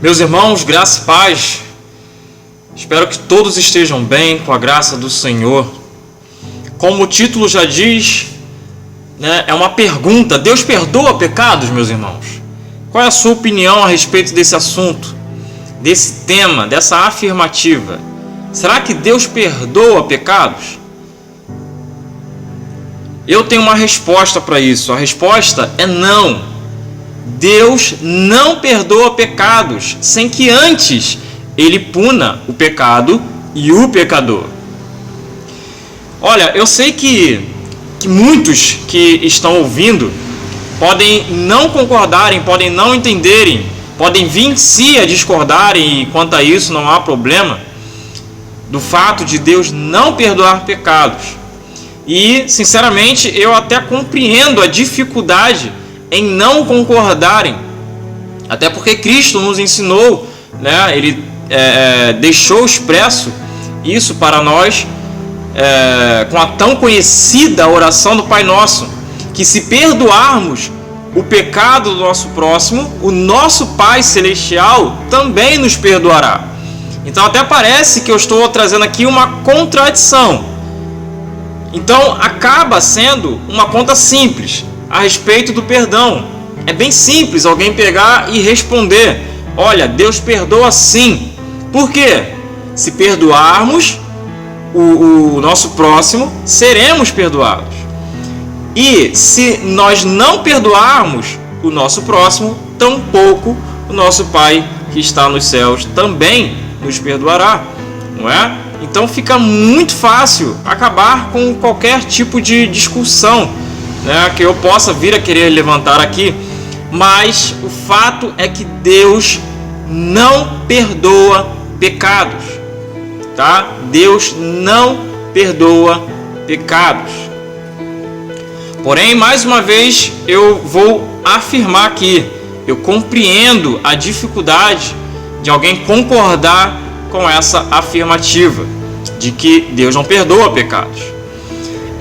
Meus irmãos, graça e paz, espero que todos estejam bem com a graça do Senhor. Como o título já diz, é uma pergunta: Deus perdoa pecados, meus irmãos? Qual é a sua opinião a respeito desse assunto, desse tema, dessa afirmativa? Será que Deus perdoa pecados? Eu tenho uma resposta para isso. A resposta é não. Deus não perdoa pecados sem que antes Ele puna o pecado e o pecador. Olha, eu sei que muitos que estão ouvindo podem não concordarem, podem não entenderem, podem vir si a discordarem, e quanto a isso não há problema, do fato de Deus não perdoar pecados. E, sinceramente, eu até compreendo a dificuldade em não concordarem, até porque Cristo nos ensinou, Ele deixou expresso isso para nós, com a tão conhecida oração do Pai Nosso, que se perdoarmos o pecado do nosso próximo, o nosso Pai Celestial também nos perdoará. Então até parece que eu estou trazendo aqui uma contradição. Então acaba sendo uma conta simples a respeito do perdão. É bem simples alguém pegar e responder: olha, Deus perdoa sim. Por quê? Se perdoarmos o nosso próximo, seremos perdoados. E se nós não perdoarmos o nosso próximo, tampouco o nosso Pai que está nos céus também nos perdoará, não é? Então fica muito fácil acabar com qualquer tipo de discussão, que eu possa vir a querer levantar aqui. Mas o fato é que Deus não perdoa pecados, tá? Deus não perdoa pecados. Porém, mais uma vez, eu vou afirmar aqui: eu compreendo a dificuldade de alguém concordar com essa afirmativa de que Deus não perdoa pecados.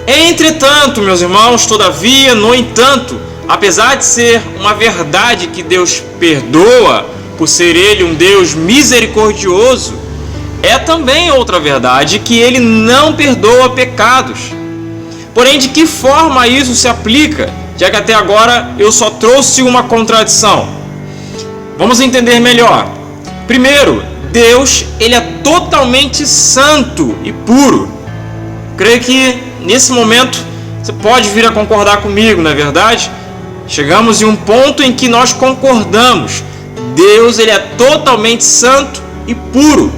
Entretanto, meus irmãos, todavia, no entanto, apesar de ser uma verdade que Deus perdoa, por ser Ele um Deus misericordioso, é também outra verdade que Ele não perdoa pecados. Porém, de que forma isso se aplica, já que até agora eu só trouxe uma contradição? Vamos entender melhor. Primeiro, Deus, Ele é totalmente santo e puro. Creio que nesse momento você pode vir a concordar comigo, não é verdade? Chegamos em um ponto em que nós concordamos. Deus, Ele é totalmente santo e puro.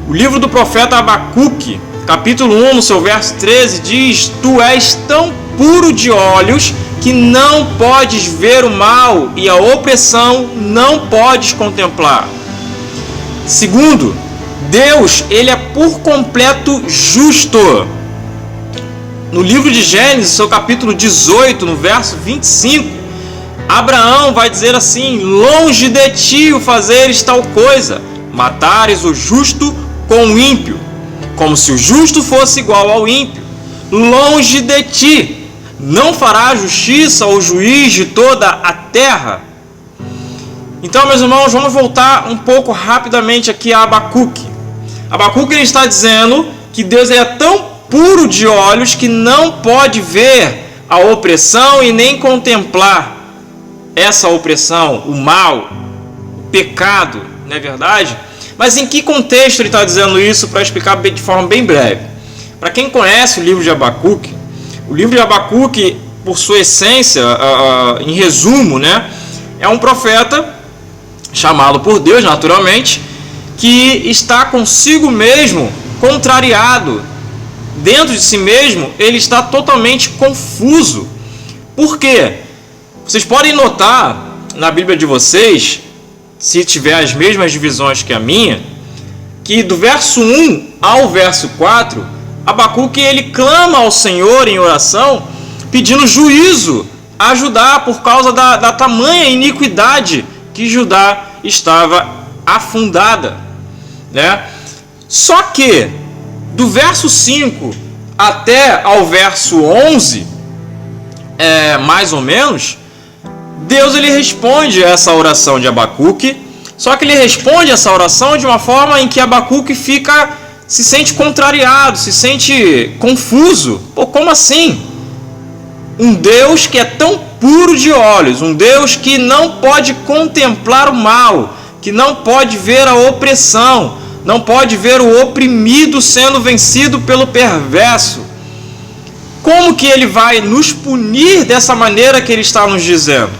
O livro do profeta Abacuque, capítulo 1, no seu verso 13, diz: Tu és tão puro de olhos que não podes ver o mal e a opressão não podes contemplar. Segundo, Deus, Ele é por completo justo. No livro de Gênesis, seu capítulo 18, no verso 25, Abraão vai dizer assim: longe de ti o fazeres tal coisa, matares o justo com o ímpio, como se o justo fosse igual ao ímpio. Longe de ti, não fará justiça ao juiz de toda a terra. Então, meus irmãos, vamos voltar um pouco rapidamente aqui a Abacuque. Abacuque, ele está dizendo que Deus é tão puro de olhos que não pode ver a opressão e nem contemplar essa opressão, o mal, o pecado, não é verdade? Mas em que contexto ele está dizendo isso, para explicar de forma bem breve? Para quem conhece o livro de Abacuque, por sua essência, em resumo, é um profeta chamado por Deus, naturalmente, que está consigo mesmo contrariado. Dentro de si mesmo, ele está totalmente confuso. Por quê? Vocês podem notar na Bíblia de vocês, se tiver as mesmas divisões que a minha, que do verso 1 ao verso 4, Abacuque, ele clama ao Senhor em oração, pedindo juízo a Judá por causa da tamanha iniquidade que Judá estava afundada, Só que do verso 5 até ao verso 11, mais ou menos, Deus, ele responde a essa oração de Abacuque Só que ele responde essa oração de uma forma em que Abacuque se sente contrariado, se sente confuso. Pô, como assim? Um Deus que é tão puro de olhos, um Deus que não pode contemplar o mal, que não pode ver a opressão, não pode ver o oprimido sendo vencido pelo perverso. Como que ele vai nos punir dessa maneira que ele está nos dizendo?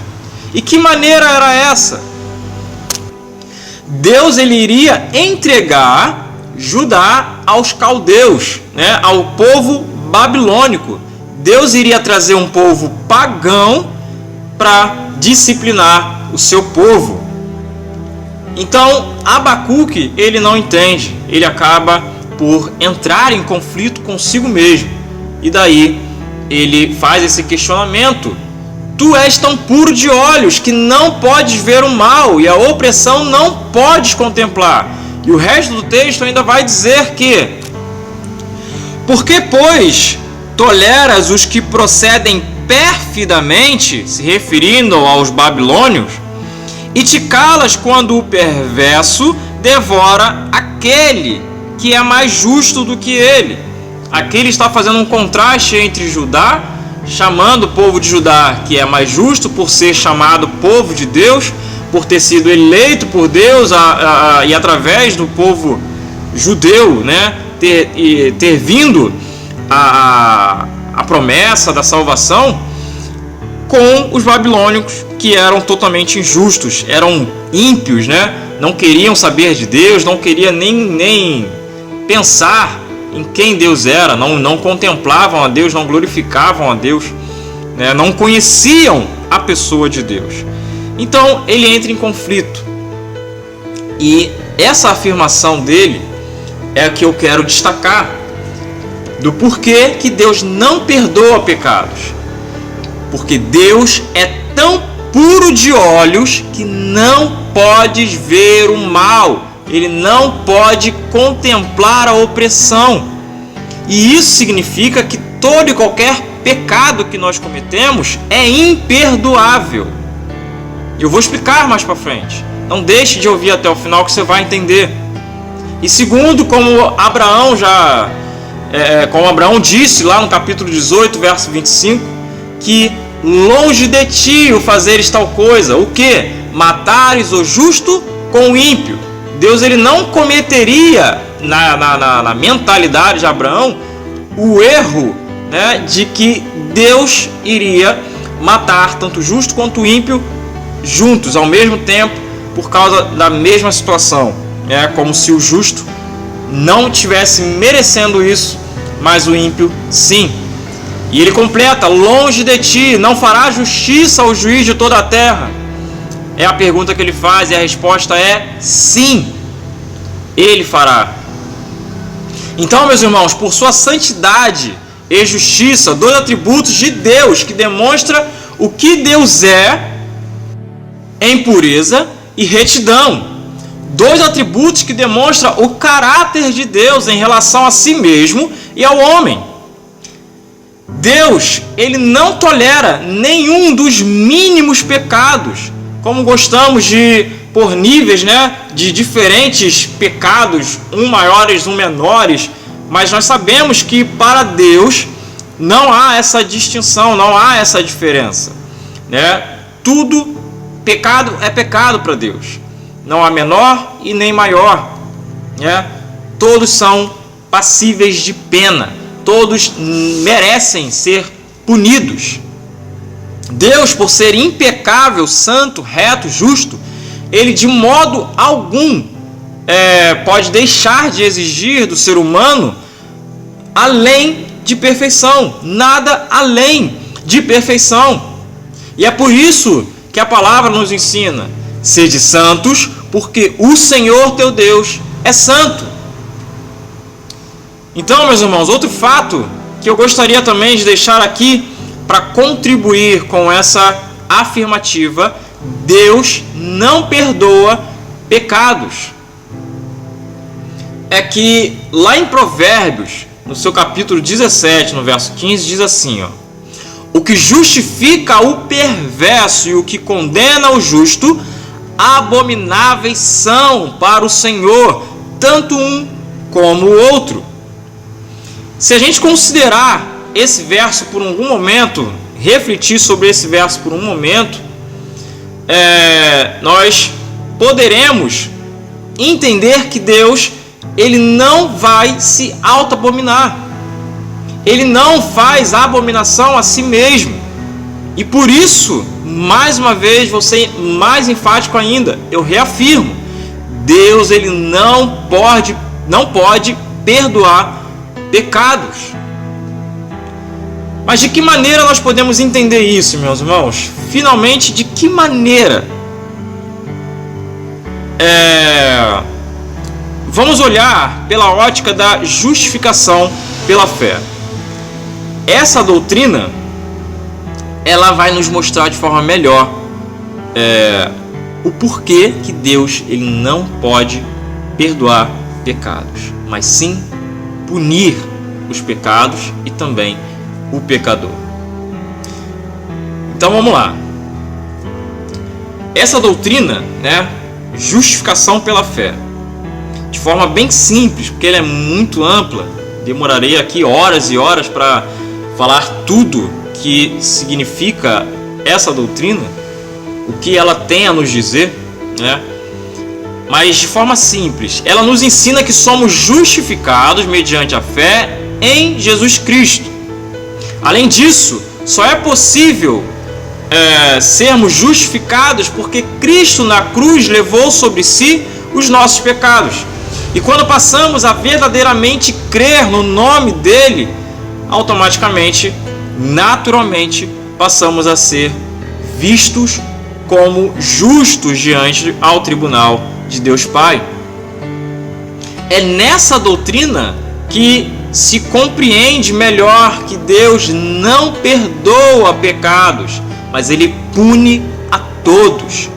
E que maneira era essa? Deus ele iria entregar Judá aos caldeus, né, ao povo babilônico. Deus iria trazer um povo pagão para disciplinar o seu povo. Então, Abacuque, ele não entende, ele acaba por entrar em conflito consigo mesmo. E daí, ele faz esse questionamento. Tu és tão puro de olhos que não podes ver o mal e a opressão não podes contemplar. E o resto do texto ainda vai dizer que: por que, pois, toleras os que procedem perfidamente, se referindo aos babilônios, e te calas quando o perverso devora aquele que é mais justo do que ele? Aqui ele está fazendo um contraste entre Judá, chamando o povo de Judá, que é mais justo por ser chamado povo de Deus, por ter sido eleito por Deus e através do povo judeu, né, ter vindo a promessa da salvação, com os babilônicos, que eram totalmente injustos, eram ímpios, né? Não queriam saber de Deus, não queriam nem pensar em quem Deus era, não contemplavam a Deus, não glorificavam a Deus, né? Não conheciam a pessoa de Deus. Então ele entra em conflito, e essa afirmação dele é a que eu quero destacar, do porquê que Deus não perdoa pecados. Porque Deus é tão puro de olhos que não podes ver o mal, ele não pode contemplar a opressão. E isso significa que todo e qualquer pecado que nós cometemos é imperdoável. Eu vou explicar mais para frente. Não deixe de ouvir até o final que você vai entender. E segundo, como Abraão disse lá no capítulo 18, verso 25, que longe de ti o fazeres tal coisa. O que? Matares o justo com o ímpio. Deus ele não cometeria na mentalidade de Abraão o erro, né, de que Deus iria matar tanto o justo quanto o ímpio juntos, ao mesmo tempo, por causa da mesma situação, né? Como se o justo não estivesse merecendo isso, mas o ímpio sim. E ele completa: longe de ti, não fará justiça ao juiz de toda a terra. É a pergunta que ele faz, e a resposta é sim, ele fará. Então, meus irmãos, por sua santidade e justiça, dois atributos de Deus que demonstram o que Deus é em pureza e retidão. Dois atributos que demonstram o caráter de Deus em relação a si mesmo e ao homem. Deus, ele não tolera nenhum dos mínimos pecados, como gostamos de por níveis, né, de diferentes pecados, um maiores, um menores, mas nós sabemos que para Deus não há essa distinção, não há essa diferença, né? Tudo pecado é pecado para Deus, não há menor e nem maior, né? Todos são passíveis de pena, todos merecem ser punidos. Deus, por ser impecável, santo, reto, justo, ele de modo algum pode deixar de exigir do ser humano além de perfeição, nada além de perfeição. E é por isso que a palavra nos ensina: sede santos, porque o Senhor teu Deus é santo. Então, meus irmãos, outro fato que eu gostaria também de deixar aqui para contribuir com essa afirmativa: Deus não perdoa pecados. É que lá em Provérbios, no seu capítulo 17, no verso 15, diz assim, ó: o que justifica o perverso e o que condena o justo, abomináveis são para o Senhor, tanto um como o outro. Se a gente considerar esse verso por algum momento, refletir sobre esse verso por um momento, nós poderemos entender que Deus, ele não vai se auto-abominar. Ele não faz abominação a si mesmo. E por isso, mais uma vez, vou ser mais enfático ainda, eu reafirmo, Deus, ele não pode perdoar pecados. Mas de que maneira nós podemos entender isso, meus irmãos? Finalmente, de que maneira? Vamos olhar pela ótica da justificação pela fé. Essa doutrina, ela vai nos mostrar de forma melhor o porquê que Deus, ele não pode perdoar pecados, mas sim punir os pecados e também o pecador. Então vamos lá. Essa doutrina, justificação pela fé, de forma bem simples, porque ela é muito ampla, demorarei aqui horas e horas para falar tudo que significa essa doutrina, o que ela tem a nos dizer, mas de forma simples, ela nos ensina que somos justificados mediante a fé em Jesus Cristo. Além disso, só é possível sermos justificados porque Cristo na cruz levou sobre si os nossos pecados. E quando passamos a verdadeiramente crer no nome dele, automaticamente, naturalmente, passamos a ser vistos como justos diante ao tribunal de Deus Pai. É nessa doutrina que se compreende melhor que Deus não perdoa pecados, mas ele pune a todos.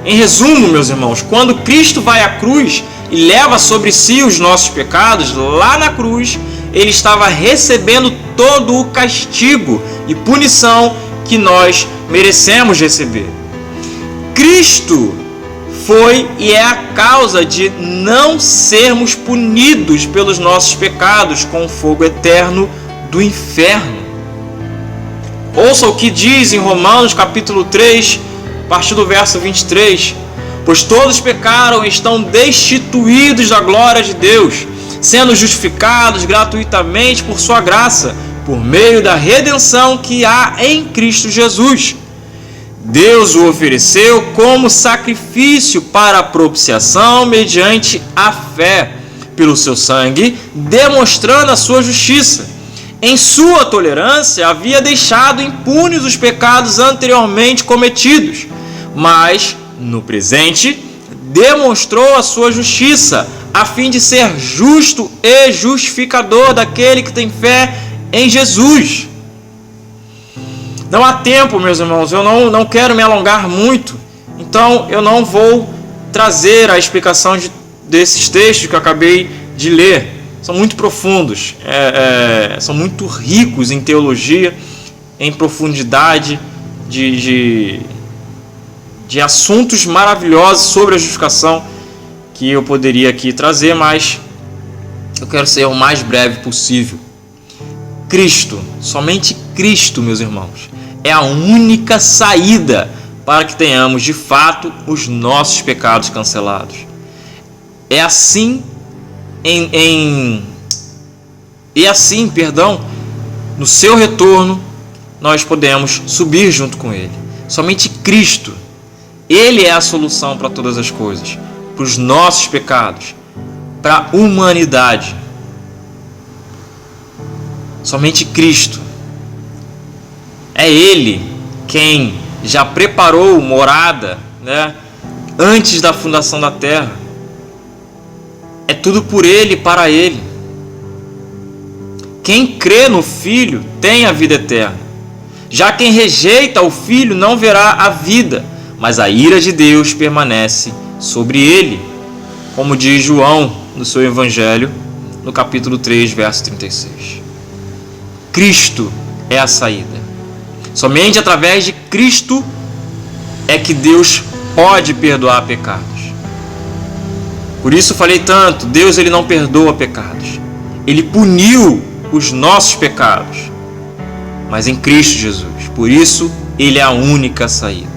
Em resumo, meus irmãos, quando Cristo vai à cruz e leva sobre si os nossos pecados, lá na cruz, ele estava recebendo todo o castigo e punição que nós merecemos receber. Cristo foi e é a causa de não sermos punidos pelos nossos pecados com o fogo eterno do inferno. Ouça o que diz em Romanos capítulo 3, a partir do verso 23. Pois todos pecaram e estão destituídos da glória de Deus, sendo justificados gratuitamente por sua graça, por meio da redenção que há em Cristo Jesus. Deus o ofereceu como sacrifício para a propiciação mediante a fé, pelo seu sangue, demonstrando a sua justiça. Em sua tolerância, havia deixado impunes os pecados anteriormente cometidos, mas, no presente, demonstrou a sua justiça, a fim de ser justo e justificador daquele que tem fé em Jesus. Não há tempo, meus irmãos, eu não quero me alongar muito, então eu não vou trazer a explicação desses textos que eu acabei de ler. São muito profundos, são muito ricos em teologia, em profundidade de assuntos maravilhosos sobre a justificação que eu poderia aqui trazer, mas eu quero ser o mais breve possível. Cristo, somente Cristo, meus irmãos, é a única saída para que tenhamos de fato os nossos pecados cancelados. É assim no seu retorno nós podemos subir junto com ele. Somente Cristo, ele é a solução para todas as coisas, para os nossos pecados, para a humanidade. Somente Cristo. É ele quem já preparou morada, antes da fundação da terra. É tudo por ele e para ele. Quem crê no Filho tem a vida eterna. Já quem rejeita o Filho não verá a vida, mas a ira de Deus permanece sobre ele, como diz João no seu Evangelho, no capítulo 3, verso 36. Cristo é a saída. Somente através de Cristo é que Deus pode perdoar pecados. Por isso falei tanto, Deus ele não perdoa pecados. Ele puniu os nossos pecados, mas em Cristo Jesus. Por isso, ele é a única saída.